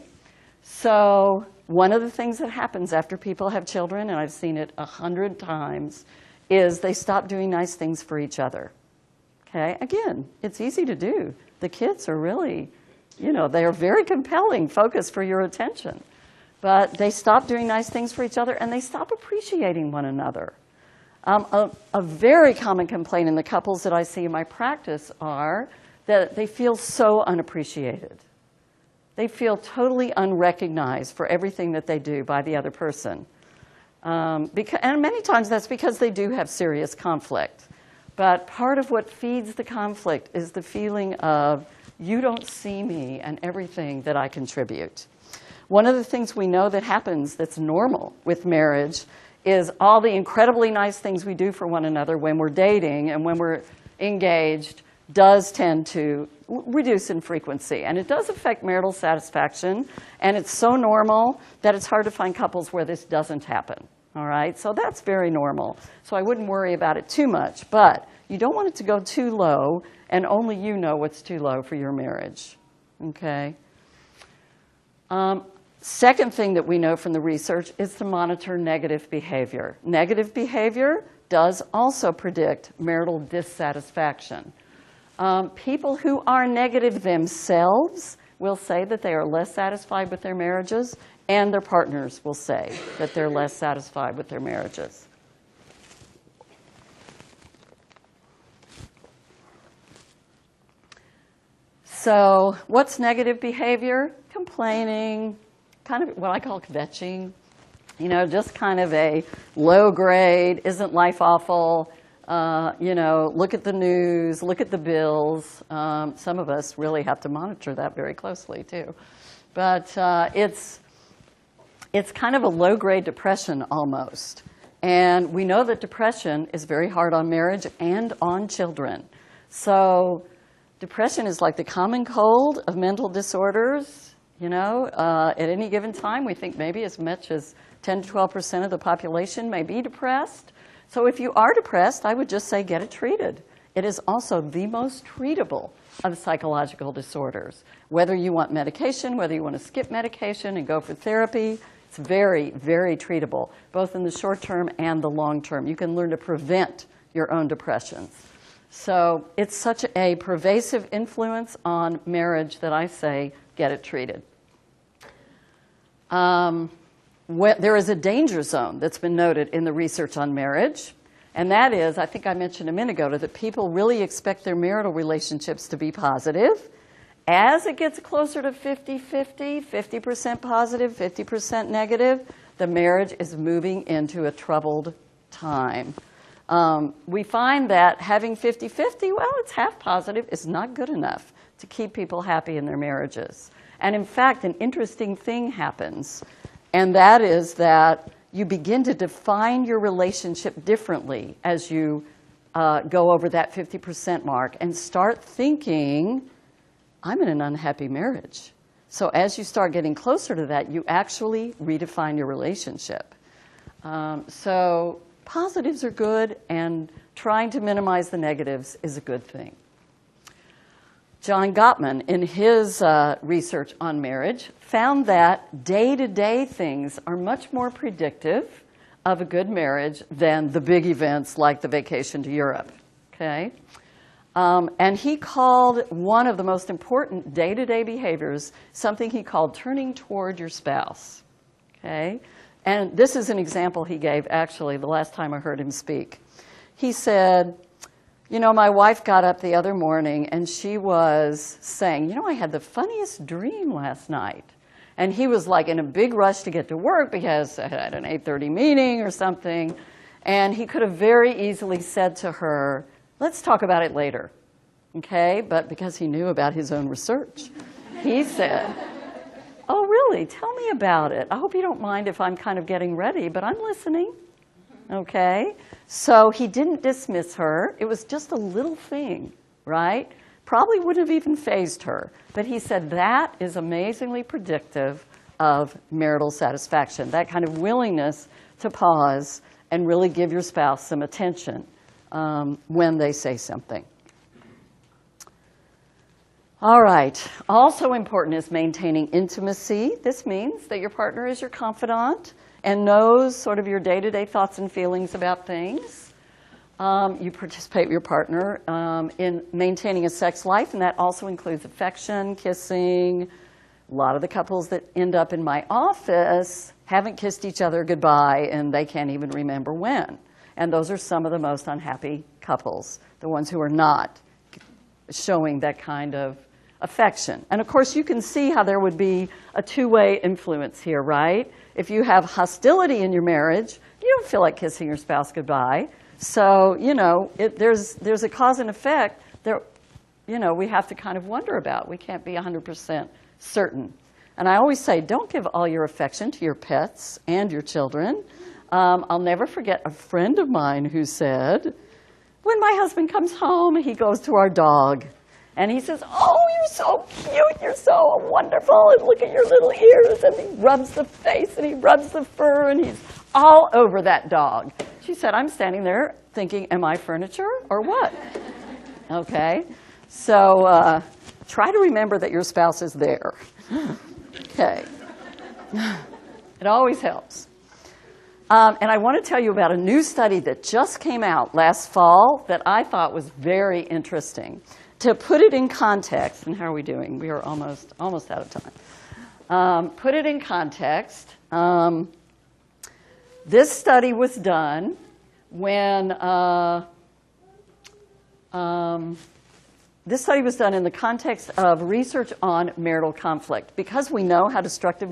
So one of the things that happens after people have children, and I've seen it 100 times, is they stop doing nice things for each other, okay? Again, it's easy to do. The kids are really, you know, they are very compelling focus for your attention. But they stop doing nice things for each other, and they stop appreciating one another. A very common complaint in the couples that I see in my practice are that they feel so unappreciated. They feel totally unrecognized for everything that they do by the other person. And many times that's because they do have serious conflict. But part of what feeds the conflict is the feeling of, you don't see me and everything that I contribute. One of the things we know that happens that's normal with marriage is all the incredibly nice things we do for one another when we're dating and when we're engaged does tend to reduce in frequency. And it does affect marital satisfaction. And it's so normal that it's hard to find couples where this doesn't happen. All right? So that's very normal. So I wouldn't worry about it too much. But you don't want it to go too low, and only you know what's too low for your marriage. Okay? Second thing that we know from the research is to monitor negative behavior. Negative behavior does also predict marital dissatisfaction. People who are negative themselves will say that they are less satisfied with their marriages, and their partners will say that they're less satisfied with their marriages. So what's negative behavior? Complaining, kind of what I call kvetching, you know, just kind of a low grade, isn't life awful, you know, look at the news, look at the bills. Some of us really have to monitor that very closely too. But it's kind of a low grade depression almost. And we know that depression is very hard on marriage and on children. So depression is like the common cold of mental disorders. You know, at any given time, we think maybe as much as 10 to 12% of the population may be depressed. So if you are depressed, I would just say get it treated. It is also the most treatable of psychological disorders. Whether you want medication, whether you want to skip medication and go for therapy, it's very, very treatable, both in the short term and the long term. You can learn to prevent your own depressions. So it's such a pervasive influence on marriage that I say get it treated. There is a danger zone that's been noted in the research on marriage, and that is, I think I mentioned a minute ago, that people really expect their marital relationships to be positive. As it gets closer to 50-50, 50% positive, 50% negative, the marriage is moving into a troubled time. We find that having 50-50, well, it's half positive, is not good enough to keep people happy in their marriages. And in fact, an interesting thing happens, and that is that you begin to define your relationship differently as you go over that 50% mark and start thinking, I'm in an unhappy marriage. So as you start getting closer to that, you actually redefine your relationship. So positives are good, and trying to minimize the negatives is a good thing. John Gottman, in his research on marriage, found that day-to-day things are much more predictive of a good marriage than the big events like the vacation to Europe. Okay? And he called one of the most important day-to-day behaviors something he called turning toward your spouse. Okay? And this is an example he gave, actually, the last time I heard him speak. He said, you know, my wife got up the other morning and she was saying, you know, I had the funniest dream last night. And he was like in a big rush to get to work because I had an 8:30 meeting or something. And he could have very easily said to her, let's talk about it later. Okay? But because he knew about his own research, he said, oh, really? Tell me about it. I hope you don't mind if I'm kind of getting ready, but I'm listening. Okay? So he didn't dismiss her. It was just a little thing, right? Probably wouldn't have even fazed her. But he said that is amazingly predictive of marital satisfaction, that kind of willingness to pause and really give your spouse some attention when they say something. All right. Also important is maintaining intimacy. This means that your partner is your confidant and knows sort of your day-to-day thoughts and feelings about things. You participate with your partner in maintaining a sex life, and that also includes affection, kissing. A lot of the couples that end up in my office haven't kissed each other goodbye, and they can't even remember when. And those are some of the most unhappy couples, the ones who are not showing that kind of affection. And of course, you can see how there would be a two-way influence here, right? If you have hostility in your marriage, you don't feel like kissing your spouse goodbye. So, you know, there's a cause and effect that, you know, we have to kind of wonder about. We can't be 100% certain. And I always say, don't give all your affection to your pets and your children. I'll never forget a friend of mine who said, when my husband comes home, he goes to our dog. And he says, oh, you're so cute, you're so wonderful, and look at your little ears. And he rubs the face, and he rubs the fur, and he's all over that dog. She said, I'm standing there thinking, am I furniture or what? Okay, so try to remember that your spouse is there. Okay, it always helps. And I want to tell you about a new study that just came out last fall that I thought was very interesting. To put it in context, and how are we doing? We are almost out of time. Put it in context. This study was done when this study was done in the context of research on marital conflict. Because we know how destructive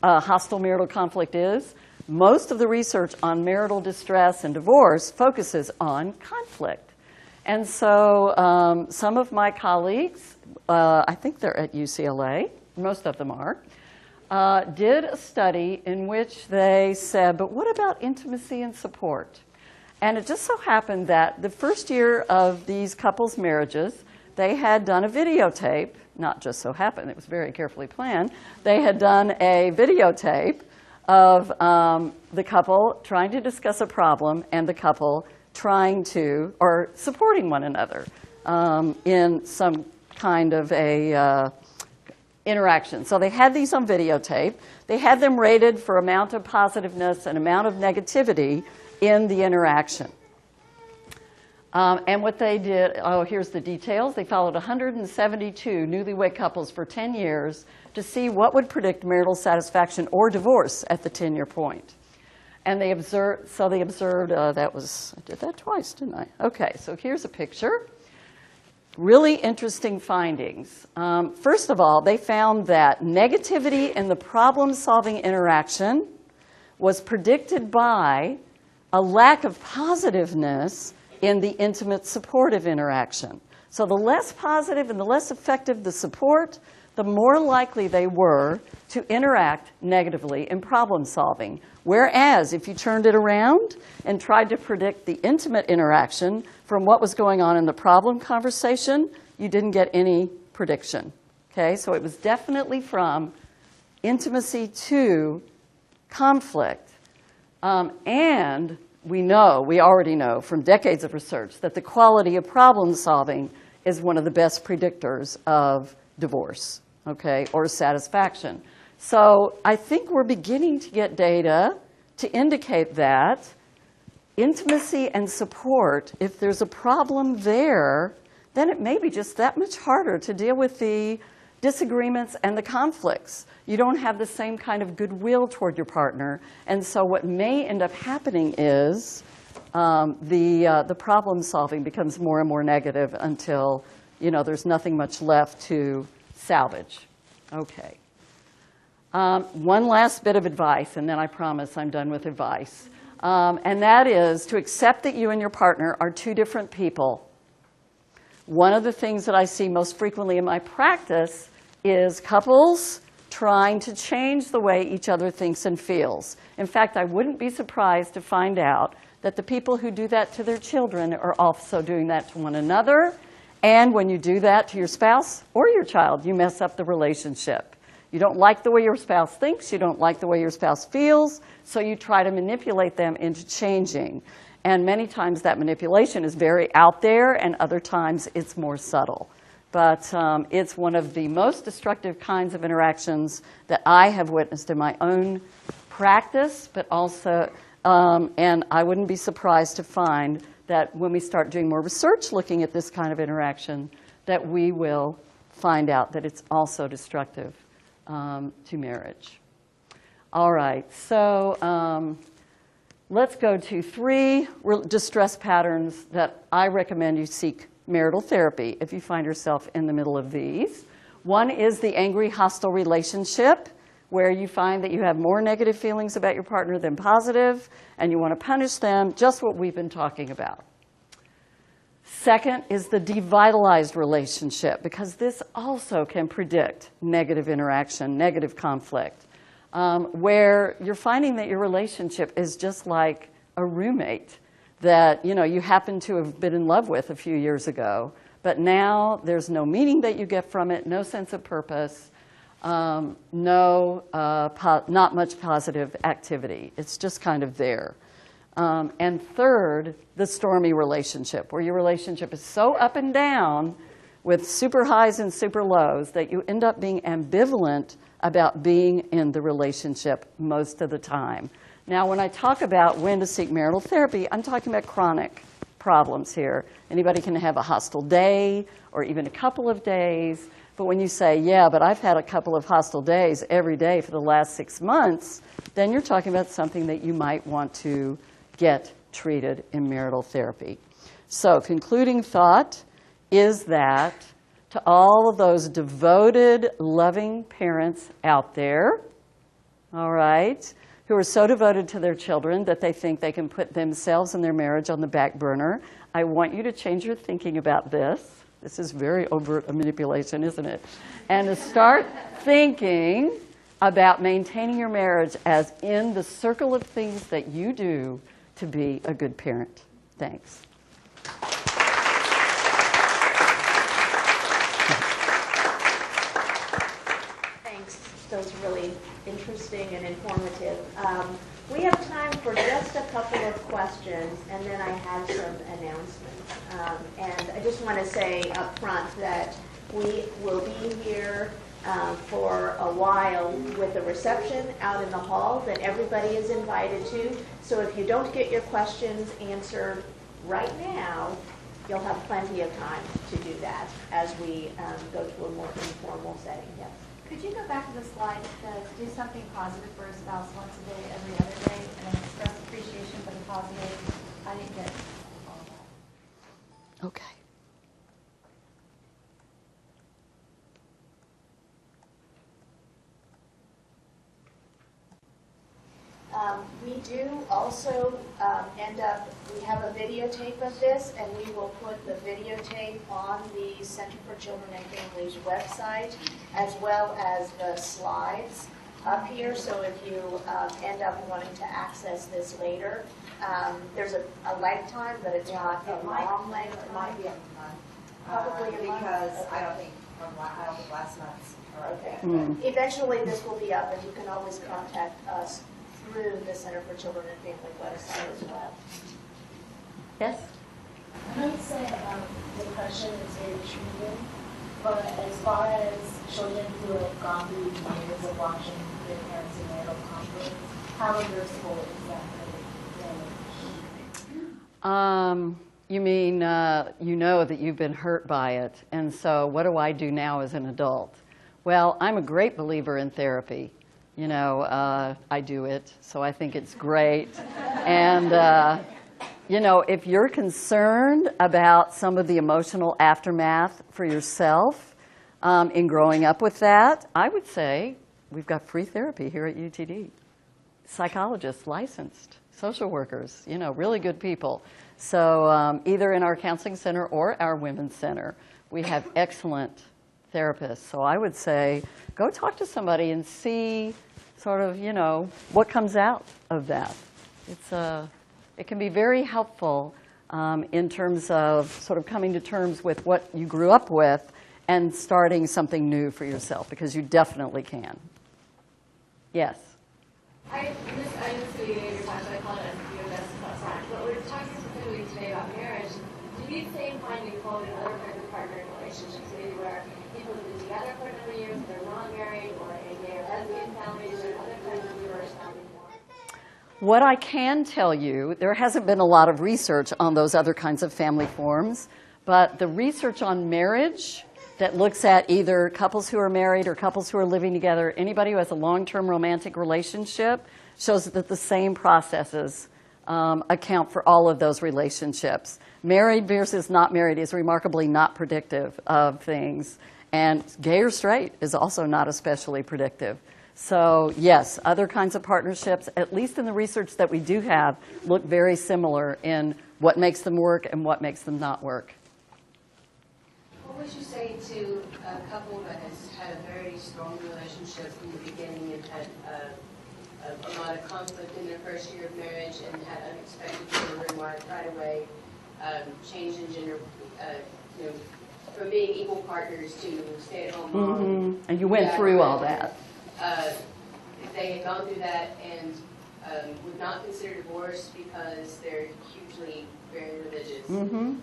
hostile marital conflict is, most of the research on marital distress and divorce focuses on conflict. And so some of my colleagues, I think they're at UCLA, most of them are, did a study in which they said, but what about intimacy and support? And it just so happened that the first year of these couples' marriages, they had done a videotape, not just so happened, it was very carefully planned, they had done a videotape of the couple trying to discuss a problem and the couple trying to, or supporting one another in some kind of a interaction. So they had these on videotape. They had them rated for amount of positiveness and amount of negativity in the interaction. And what they did, oh, here's the details. They followed 172 newlywed couples for 10 years to see what would predict marital satisfaction or divorce at the 10-year point. And they observed, I did that twice, didn't I? Okay, so here's a picture. Really interesting findings. First of all, they found that negativity in the problem-solving interaction was predicted by a lack of positiveness in the intimate supportive interaction. So the less positive and the less effective the support, the more likely they were to interact negatively in problem solving. Whereas if you turned it around and tried to predict the intimate interaction from what was going on in the problem conversation, you didn't get any prediction. Okay, so it was definitely from intimacy to conflict. And we already know from decades of research that the quality of problem solving is one of the best predictors of divorce, okay, or satisfaction. So I think we're beginning to get data to indicate that intimacy and support, if there's a problem there, then it may be just that much harder to deal with the disagreements and the conflicts. You don't have the same kind of goodwill toward your partner, and so what may end up happening is the problem solving becomes more and more negative until there's nothing much left to salvage. Okay. One last bit of advice, and then I promise I'm done with advice. And that is to accept that you and your partner are two different people. One of the things that I see most frequently in my practice is couples trying to change the way each other thinks and feels. In fact, I wouldn't be surprised to find out that the people who do that to their children are also doing that to one another. And when you do that to your spouse or your child, you mess up the relationship. You don't like the way your spouse thinks, you don't like the way your spouse feels, so you try to manipulate them into changing. And many times that manipulation is very out there, and other times it's more subtle. But it's one of the most destructive kinds of interactions that I have witnessed in my own practice, but also, and I wouldn't be surprised to find that when we start doing more research looking at this kind of interaction, that we will find out that it's also destructive to marriage. All right, so let's go to 3 distress patterns that I recommend you seek marital therapy if you find yourself in the middle of these. One is the angry, hostile relationship, where you find that you have more negative feelings about your partner than positive, and you want to punish them, just what we've been talking about. Second is the devitalized relationship, because this also can predict negative interaction, negative conflict, where you're finding that your relationship is just like a roommate that you happen to have been in love with a few years ago, but now there's no meaning that you get from it, no sense of purpose, not much positive activity. It's just kind of there. And third, the stormy relationship, where your relationship is so up and down with super highs and super lows that you end up being ambivalent about being in the relationship most of the time. Now, when I talk about when to seek marital therapy, I'm talking about chronic problems here. Anybody can have a hostile day or even a couple of days. But when you say, yeah, but I've had a couple of hostile days every day for the last 6 months, then you're talking about something that you might want to get treated in marital therapy. So concluding thought is that to all of those devoted, loving parents out there, all right, who are so devoted to their children that they think they can put themselves and their marriage on the back burner, I want you to change your thinking about this. This is very overt a manipulation, isn't it? And to start thinking about maintaining your marriage as in the circle of things that you do to be a good parent. Thanks. Thanks. That was really interesting and informative. We have time for just a couple of questions, and then I have some announcements. And I just want to say up front that we will be here for a while with a reception out in the hall that everybody is invited to. So if you don't get your questions answered right now, you'll have plenty of time to do that as we go to a more informal setting. Yes. Could you go back to the slide that says, do something positive for a spouse once a day, every other day, and express appreciation for the positive? I didn't get all that. Okay. We do also we have a videotape of this, and we will put the videotape on the Center for Children and Families website, as well as the slides up here. So if you end up wanting to access this later, there's a lag time, but it's not a long lag time. It might be a month. Probably a month. Because Okay. I don't think last month's. Okay. Mm. Eventually, this will be up, and you can always contact us through the Center for Children and Family website as well. Yes? I would say depression is very treated, but as far as children who have gone through years of watching their parents in marital conflict, how reversible is that damage? You mean you know that you've been hurt by it, and so what do I do now as an adult? Well, I'm a great believer in therapy. You know, I do it, so I think it's great. And, you know, if you're concerned about some of the emotional aftermath for yourself in growing up with that, I would say we've got free therapy here at UTD. Psychologists, licensed, social workers, you know, really good people. So either in our counseling center or our women's center, we have excellent therapists. So I would say go talk to somebody and see sort of, you know, what comes out of that. It can be very helpful in terms of sort of coming to terms with what you grew up with and starting something new for yourself, because you definitely can. Yes? I didn't see your time, so I apologize if you addressed that slide. But we're talking specifically today about marriage. Do you think finding equality in other kinds of partner relationships, maybe where people have been together for a number of years, they're not married, or a gay or lesbian family, or other kinds of diverse family forms? What I can tell you, there hasn't been a lot of research on those other kinds of family forms, but the research on marriage that looks at either couples who are married or couples who are living together, anybody who has a long-term romantic relationship, shows that the same processes account for all of those relationships. Married versus not married is remarkably not predictive of things, and gay or straight is also not especially predictive. So yes, other kinds of partnerships, at least in the research that we do have, look very similar in what makes them work and what makes them not work. What would you say to a couple that has had a very strong relationship from the beginning and had a lot of conflict in their first year of marriage and had unexpected children right away, change in gender, you know, from being equal partners to stay-at-home mom? Mm-hmm. And you went through all that. If they had gone through that and would not consider divorce because they're hugely very religious and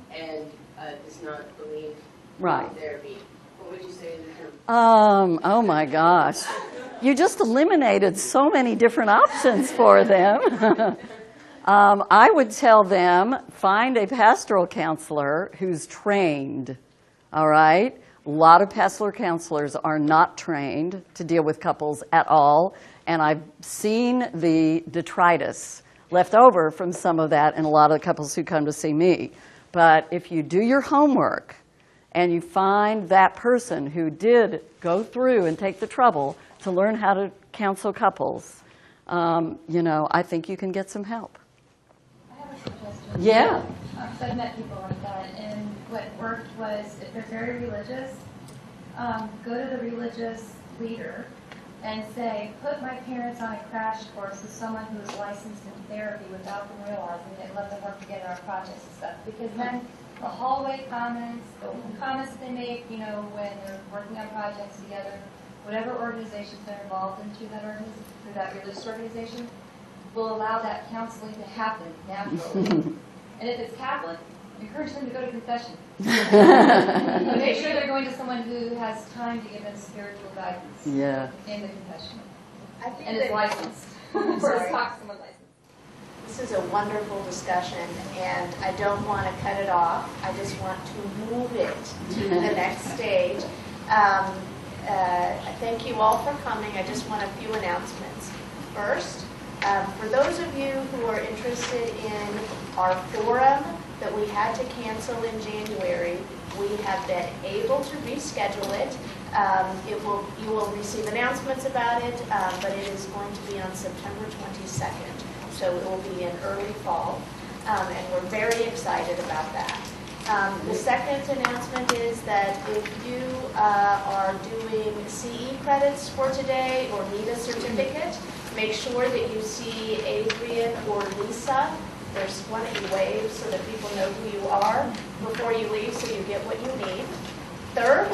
does not believe Right. in therapy, what would you say to them? Oh my gosh. You just eliminated so many different options for them. I would tell them, find a pastoral counselor who's trained, all right? A lot of pastoral counselors are not trained to deal with couples at all, and I've seen the detritus left over from some of that in a lot of the couples who come to see me. But if you do your homework and you find that person who did go through and take the trouble to learn how to counsel couples, you know, I think you can get some help. I have a suggestion. Yeah. So I've met people like that, and what worked was, if they're very religious, go to the religious leader and say, put my parents on a crash course with someone who is licensed in therapy without them realizing it, and let them work together on projects and stuff. Because then the hallway comments, the comments that they make, you know, when they're working on projects together, whatever organizations they're involved in through that religious organization, will allow that counseling to happen naturally. And if it's Catholic, encourage them to go to confession. But make sure they're going to someone who has time to give them spiritual guidance Yeah. in the confession. I think And is that- licensed. I'm Or sorry. is talk to someone licensed. This is a wonderful discussion, and I don't want to cut it off. I just want to move it to the next stage. Thank you all for coming. I just want a few announcements. First, for those of you who are interested in our forum that we had to cancel in January, we have been able to reschedule it. You will receive announcements about it, but it is going to be on September 22nd. So it will be in early fall, and we're very excited about that. The second announcement is that if you are doing CE credits for today or need a certificate, make sure that you see Adrian or Lisa. There's one that you wave so that people know who you are before you leave, so you get what you need. Third,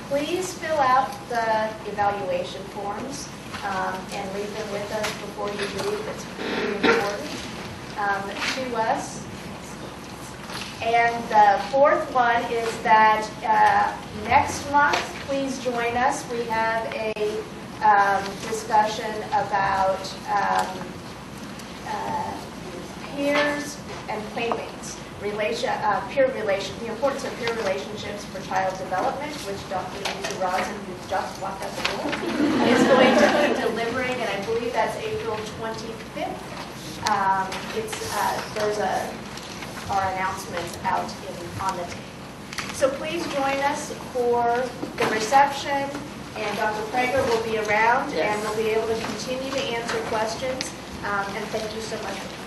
please fill out the evaluation forms and leave them with us before you leave. It's really important to us. And the fourth one is that next month, please join us. We have a discussion about peers and playmates, peer relation, the importance of peer relationships for child development, which Dr. Lisa Rosen, who just walked out the door, is going to be delivering, and I believe that's April 25th. There's our announcements out on the tape. So please join us for the reception, and Dr. Prager will be around, and we'll be able to continue to answer questions. And thank you so much for coming.